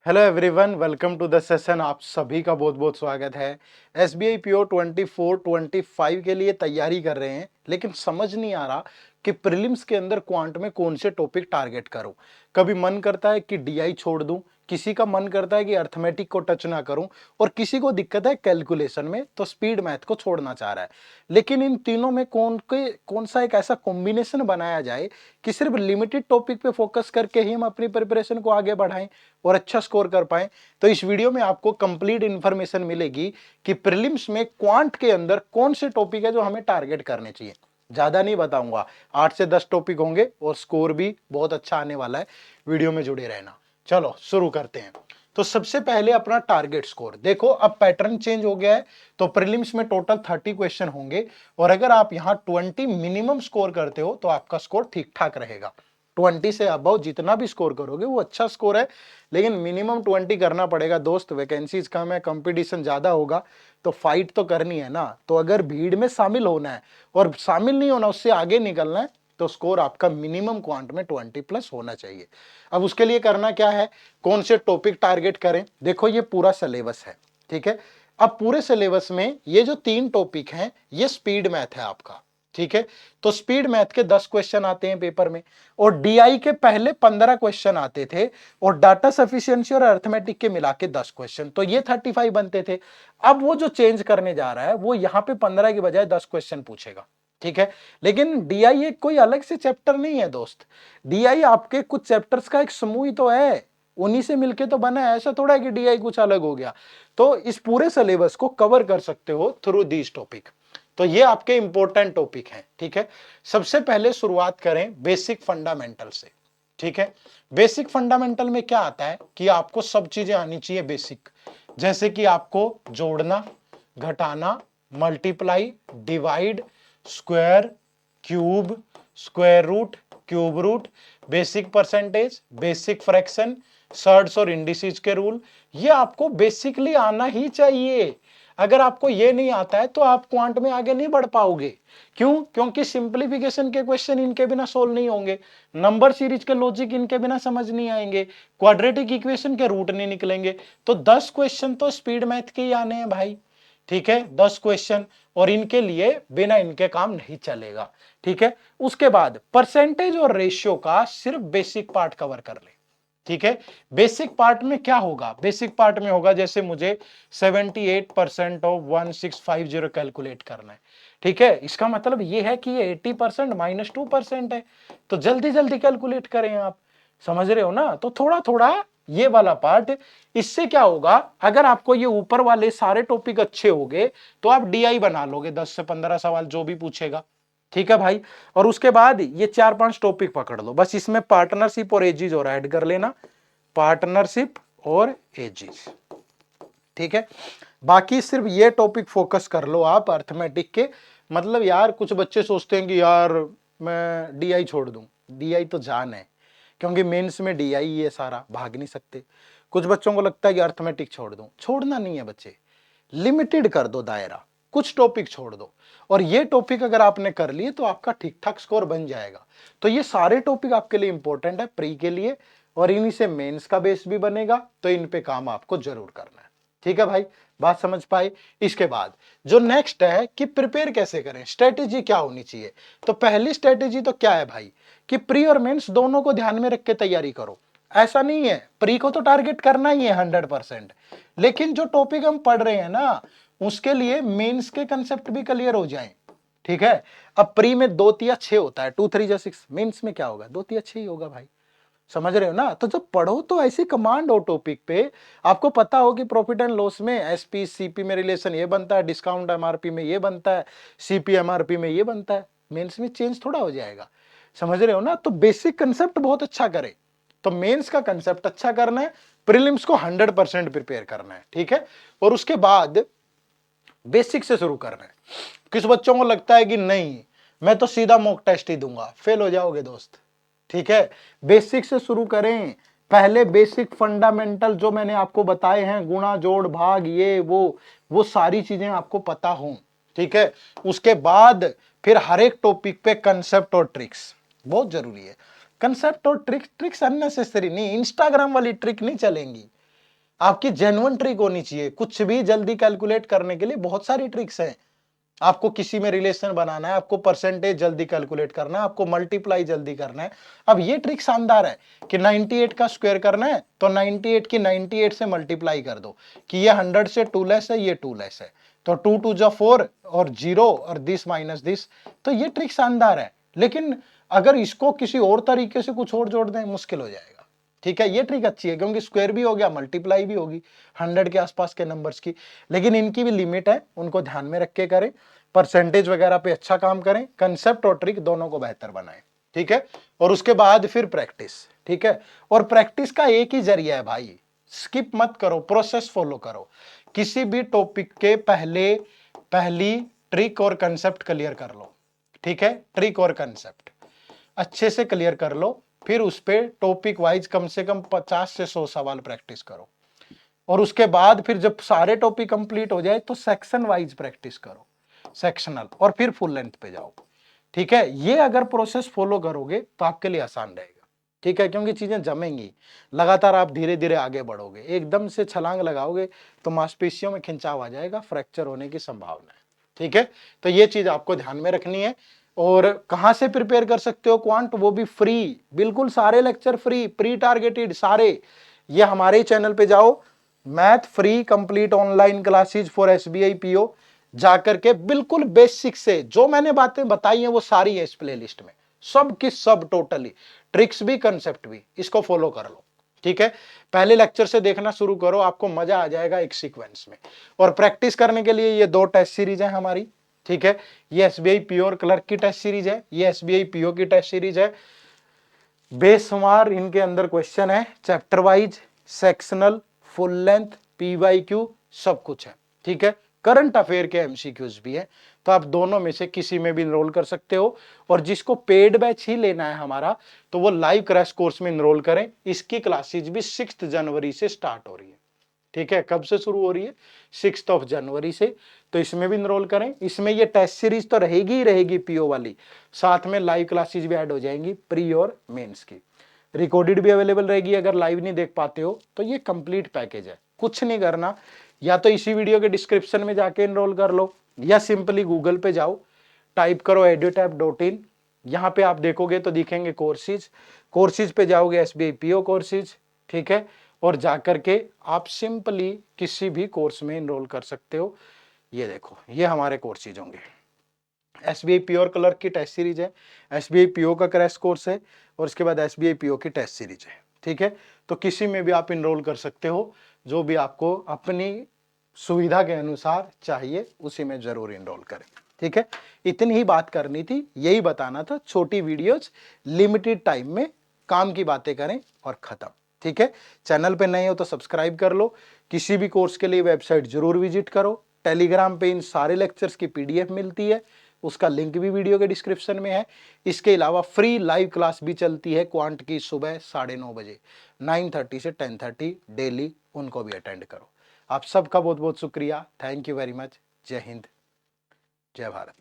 Hello everyone, welcome to the session. आप सभी का बहुत बहुत स्वागत है। एसबीआई पीओ 24-25 के लिए तैयारी कर रहे हैं, लेकिन समझ नहीं आ रहा कि प्रीलिम्स के अंदर क्वांट में कौन से टॉपिक टारगेट करूं। कभी मन करता है कि डीआई छोड़ दूं, किसी का मन करता है कि अर्थमेटिक को टच ना करूं, और किसी को दिक्कत है कैलकुलेशन में, तो स्पीड मैथ को छोड़ना चाह रहा है। लेकिन इन तीनों में कौन सा एक ऐसा कॉम्बिनेशन बनाया जाए कि सिर्फ लिमिटेड टॉपिक पे फोकस करके ही हम अपनी प्रिपरेशन को आगे बढ़ाएं और अच्छा स्कोर कर पाएं। तो इस वीडियो में आपको कंप्लीट इंफॉर्मेशन मिलेगी कि प्रीलिम्स में क्वांट के अंदर कौन से टॉपिक है जो हमें टारगेट करने चाहिए। ज्यादा नहीं बताऊंगा, 8 से 10 टॉपिक होंगे और स्कोर भी बहुत अच्छा आने वाला है। वीडियो में जुड़े रहना। चलो शुरू करते हैं। तो सबसे पहले अपना टारगेट स्कोर देखो। अब पैटर्न चेंज हो गया है, तो प्रीलिम्स में टोटल 30 क्वेश्चन होंगे, और अगर आप यहां 20 मिनिमम स्कोर करते हो तो आपका स्कोर ठीक ठाक रहेगा। 20 से अबव जितना भी स्कोर करोगे वो अच्छा स्कोर है, लेकिन मिनिमम 20 करना पड़ेगा दोस्त। वैकेंसीज कम है, कंपटीशन ज्यादा होगा, तो फाइट तो करनी है ना। तो अगर भीड़ में शामिल होना है और शामिल नहीं होना, उससे आगे निकलना है, तो स्कोर आपका मिनिमम क्वांट में 20+ होना चाहिए। अब उसके लिए करना क्या है, कौन से टॉपिक टारगेट करें। देखो ये पूरा सिलेबस है, ठीक है। अब पूरे सिलेबस में ये जो 3 टॉपिक हैं, ये स्पीड मैथ है आपका, ठीक है। तो स्पीड मैथ के 10 क्वेश्चन आते हैं पेपर में, और डीआई के पहले 15 क्वेश्चन आते थे, और डाटा सफिशिएंसी और अर्थमेटिक के मिला के 10 क्वेश्चन, तो ये 35 बनते थे। अब वो जो चेंज करने जा रहा है, वो यहां पे 15 की बजाय 10 क्वेश्चन पूछेगा, ठीक है। लेकिन डीआई एक कोई अलग से चैप्टर नहीं है दोस्त। डीआई आपके कुछ चैप्टर्स का एक समूह ही तो है, उन्हीं से मिलके तो बना है। ऐसा थोड़ा है कि डीआई कुछ अलग हो गया। तो इस पूरे सिलेबस को कवर कर सकते हो थ्रू दीज टॉपिक। तो ये आपके इंपॉर्टेंट टॉपिक हैं, ठीक है। सबसे पहले शुरुआत करें बेसिक फंडामेंटल से, ठीक है। बेसिक फंडामेंटल में क्या आता है कि आपको सब चीजें आनी चाहिए बेसिक, जैसे कि आपको जोड़ना, घटाना, multiply, divide, square, cube, square root, cube root, basic percentage, basic fraction, surds और इंडिसेस के रूल, ये आपको बेसिकली आना ही चाहिए। अगर आपको ये नहीं आता है तो आप क्वांट में आगे नहीं बढ़ पाओगे। क्यों? क्योंकि सिंपलीफिकेशन के क्वेश्चन इनके बिना सोल्व नहीं होंगे, नंबर सीरीज के लॉजिक इनके बिना समझ नहीं आएंगे, क्वाड्रेटिक इक्वेशन के रूट नहीं निकलेंगे। तो 10 क्वेश्चन तो स्पीड मैथ के ही आने हैं भाई, ठीक है। 10 क्वेश्चन, और इनके लिए बिना इनके काम नहीं चलेगा, ठीक है। उसके बाद परसेंटेज और रेशियो का सिर्फ बेसिक पार्ट कवर कर ले, ठीक है। बेसिक पार्ट में क्या होगा? बेसिक पार्ट में होगा जैसे मुझे 78% ऑफ 1650 कैलकुलेट करना है, ठीक है। इसका मतलब यह है कि ये 80% -2% है, तो जल्दी जल्दी कैलकुलेट करें आप, समझ रहे हो ना। तो थोड़ा थोड़ा ये वाला पार्ट, इससे क्या होगा, अगर आपको ये ऊपर वाले सारे टॉपिक अच्छे हो गए तो आप डीआई बना लोगे 10 से 15 सवाल जो भी पूछेगा, ठीक है भाई। और उसके बाद ये 4-5 टॉपिक पकड़ लो, बस इसमें पार्टनरशिप और एजिज और ऐड कर लेना, पार्टनरशिप और एजिज, ठीक है। बाकी सिर्फ ये टॉपिक फोकस कर लो आप अर्थमेटिक के। मतलब यार कुछ बच्चे सोचते हैं कि यार मैं डीआई छोड़ दूं। डीआई तो जान है, क्योंकि मेंस में डीआई ये सारा भाग नहीं सकते। कुछ बच्चों को लगता है कि अर्थमेटिक छोड़ दूं, छोड़ना नहीं है बच्चे, लिमिटेड कर दो दायरा, कुछ टॉपिक छोड़ दो, और ये टॉपिक अगर आपने कर लिए तो आपका ठीक ठाक स्कोर बन जाएगा। तो ये सारे टॉपिक आपके लिए इंपॉर्टेंट है प्री के लिए, और इन्हीं से मेंस का बेस भी बनेगा, तो इन पे काम आपको जरूर करना है, ठीक है भाई। बात समझ पाए? इसके बाद जो नेक्स्ट है कि प्रिपेयर कैसे करें, स्ट्रेटेजी क्या होनी चाहिए। तो पहली स्ट्रेटेजी तो क्या है भाई, कि प्री और मेंस दोनों को ध्यान में रख के तैयारी करो। ऐसा नहीं है, प्री को तो टारगेट करना ही है 100%, लेकिन जो टॉपिक हम पढ़ रहे हैं ना, उसके लिए मेंस के कंसेप्ट भी क्लियर हो जाएं, ठीक है। अब प्री में 2 तिया 6 होता है, 2 3 जा 6, मेंस में क्या होगा, 2 तिया 6 ही होगा भाई, समझ रहे हो ना। तो जब पढ़ो तो ऐसी कमांड हो टॉपिक पे, आपको पता हो कि प्रॉफिट एंड लॉस में एसपी सीपी में रिलेशन ये बनता है, डिस्काउंट एमआरपी में ये बनता है, सीपी एमआरपी में ये बनता है, मेंस में चेंज थोड़ा हो जाएगा, समझ रहे हो ना। तो बेसिक कंसेप्ट बहुत अच्छा करे, तो मेंस का कंसेप्ट अच्छा करना है, प्रीलिम्स को 100% प्रिपेयर करना है, ठीक है। और उसके बाद बेसिक से शुरू करना है। किस बच्चों को लगता है कि नहीं मैं तो सीधा मॉक टेस्ट ही दूंगा, फेल हो जाओगे दोस्त, ठीक है। बेसिक से शुरू करें, पहले बेसिक फंडामेंटल जो मैंने आपको बताए हैं, गुणा जोड़ भाग ये वो सारी चीजें आपको पता हो, ठीक है। उसके बाद फिर हर एक टॉपिक पे कंसेप्ट और ट्रिक्स बहुत जरूरी है। कंसेप्ट और ट्रिक्स अननेसेसरी नहीं, इंस्टाग्राम वाली ट्रिक नहीं चलेंगी, आपकी जेन्युइन ट्रिक होनी चाहिए। कुछ भी जल्दी कैलकुलेट करने के लिए बहुत सारी ट्रिक्स हैं। आपको किसी में रिलेशन बनाना है, आपको परसेंटेज जल्दी कैलकुलेट करना है, आपको मल्टीप्लाई जल्दी करना है। अब ये ट्रिक शानदार है कि 98 का स्क्वायर करना है तो 98 की 98 से मल्टीप्लाई कर दो कि ये 100 से 2 लेस है, ये 2 लेस है, तो 2 2 जा 4 और 0 और दिस माइनस दिस। तो ये ट्रिक शानदार है, लेकिन अगर इसको किसी और तरीके से कुछ और जोड़ दें मुश्किल हो जाएगा। ठीक है, ये ट्रिक अच्छी है क्योंकि स्क्वायर भी हो गया, मल्टीप्लाई भी होगी 100 के आसपास के नंबर्स की, लेकिन इनकी भी लिमिट है, उनको ध्यान में रख के करें। परसेंटेज वगैरह पे अच्छा काम करें, कंसेप्ट और ट्रिक दोनों को बेहतर बनाएं। ठीक है, और उसके बाद फिर प्रैक्टिस। ठीक है, और प्रैक्टिस का एक ही जरिया है भाई, स्किप मत करो, प्रोसेस फॉलो करो। किसी भी टॉपिक के पहली ट्रिक और कंसेप्ट क्लियर कर लो। ठीक है, ट्रिक और कंसेप्ट अच्छे से क्लियर कर लो, फिर उस पे टॉपिक वाइज कम से कम 50 से 100 सवाल प्रैक्टिस करो, और उसके बाद फिर जब सारे टॉपिक कंप्लीट हो जाए तो सेक्शन वाइज प्रैक्टिस करो, सेक्शनल, और फिर फुल लेंथ पे जाओ। ठीक है, ये अगर प्रोसेस फॉलो करोगे तो आपके लिए आसान रहेगा। ठीक है, क्योंकि चीजें जमेंगी, लगातार आप धीरे धीरे आगे बढ़ोगे। एकदम से छलांग लगाओगे तो मांसपेशियों में खिंचाव आ जाएगा, फ्रैक्चर होने की संभावना है। ठीक है, तो ये चीज आपको ध्यान में रखनी है। और कहां से प्रिपेयर कर सकते हो क्वांट, वो भी फ्री, बिल्कुल सारे लेक्चर फ्री, प्री टारगेटेड सारे। ये हमारे चैनल पे जाओ, math free complete online classes for SBI PO, जाकर के बिल्कुल बेसिक से जो मैंने बातें बताई हैं वो सारी है इस प्लेलिस्ट में, सब की सब, टोटली ट्रिक्स भी कंसेप्ट भी, इसको फॉलो कर लो। ठीक है, पहले लेक्चर से देखना शुरू करो, आपको मजा आ जाएगा एक सीक्वेंस में। और प्रैक्टिस करने के लिए ये 2 टेस्ट सीरीज है हमारी। ठीक है, ये एसबीआई प्योर क्लर्क की टेस्ट सीरीज है, ये एसबीआई पीओ की टेस्ट सीरीज है। बेशुमार इनके अंदर क्वेश्चन है, chapter wise, sectional, full length, PYQ, सब कुछ है। ठीक है, करंट अफेयर के एमसीक्यूज भी है, तो आप दोनों में से किसी में भी इनरोल कर सकते हो। और जिसको पेड बैच ही लेना है हमारा, तो वो लाइव क्रैश कोर्स में इनरोल करें। इसकी क्लासेज भी 6 जनवरी से स्टार्ट हो रही है। ठीक है, कब से शुरू हो रही है, 6 जनवरी से, तो इसमें भी इनरोल करें। इसमें ये टेस्ट सीरीज तो रहेगी ही रहेगी पीओ वाली, साथ में लाइव क्लासेज भी ऐड हो जाएंगी, प्री और मेंस की। रिकॉर्डेड भी अवेलेबल रहेगी, अगर लाइव नहीं देख पाते हो तो ये कंप्लीट पैकेज है। कुछ नहीं करना, या तो इसी वीडियो के डिस्क्रिप्शन में जाके इनरोल कर लो, या सिंपली गूगल पे जाओ, टाइप करो edutap.in, यहां पे आप देखोगे तो दिखेंगे कोर्सेज, कोर्सेज पे जाओगे एसबीआई पीओ कोर्सेज। ठीक है, और जाकर के आप सिंपली किसी भी कोर्स में इनरोल कर सकते हो। ये देखो, ये हमारे कोर्सेज होंगे, एसबीआई प्योर क्लर्क की टेस्ट सीरीज है, एसबीआई पीओ का क्रैश कोर्स है, और उसके बाद एसबीआई पीओ की टेस्ट सीरीज है। ठीक है, तो किसी में भी आप इनरोल कर सकते हो, जो भी आपको अपनी सुविधा के अनुसार चाहिए उसी में जरूर इनरोल करें। ठीक है, इतनी ही बात करनी थी, यही बताना था, छोटी वीडियोज, लिमिटेड टाइम में काम की बातें करें और खत्म। ठीक है, चैनल पे नए हो तो सब्सक्राइब कर लो, किसी भी कोर्स के लिए वेबसाइट जरूर विजिट करो, टेलीग्राम पे इन सारे लेक्चर्स की पीडीएफ मिलती है, उसका लिंक भी वीडियो के डिस्क्रिप्शन में है। इसके अलावा फ्री लाइव क्लास भी चलती है क्वांट की, सुबह 9:30 बजे, 9:30 से 10:30 डेली, उनको भी अटेंड करो। आप सबका बहुत बहुत शुक्रिया, थैंक यू वेरी मच। जय हिंद, जय भारत।